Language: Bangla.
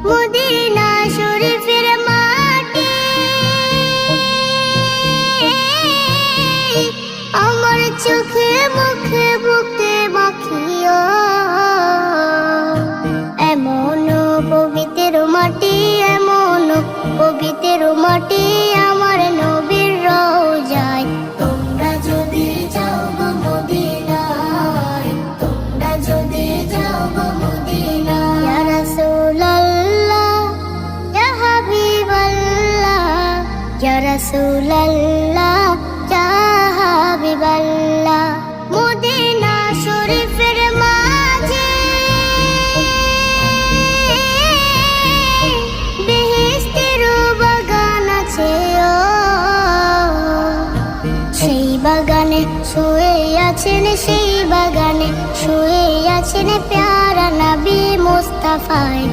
মদিনা শরীফের মাটি আমার চোখে মুখে বুকে মাখিও। এমন পবিত্র মাটি, এমন পবিত্র মাটি আমার নবীর রওজায়। তোমরা যদি যাও গো মদিনায়, তোমরা যদি যাও গো মদিনায়। ইয়া রাসূলুল্লাহ, ইয়া হাবিবাল্লাহ, ইয়া রাসূলুল্লাহ, ইয়া হাবিবাল্লাহ। মদিনা শরীফের মাঝে বেহেশতের বাগান আছে ও। সেই বাগানে শুয়ে আছেন, সেই বাগানে শুয়ে আছেন প্যারা নবী মুস্তাফায়।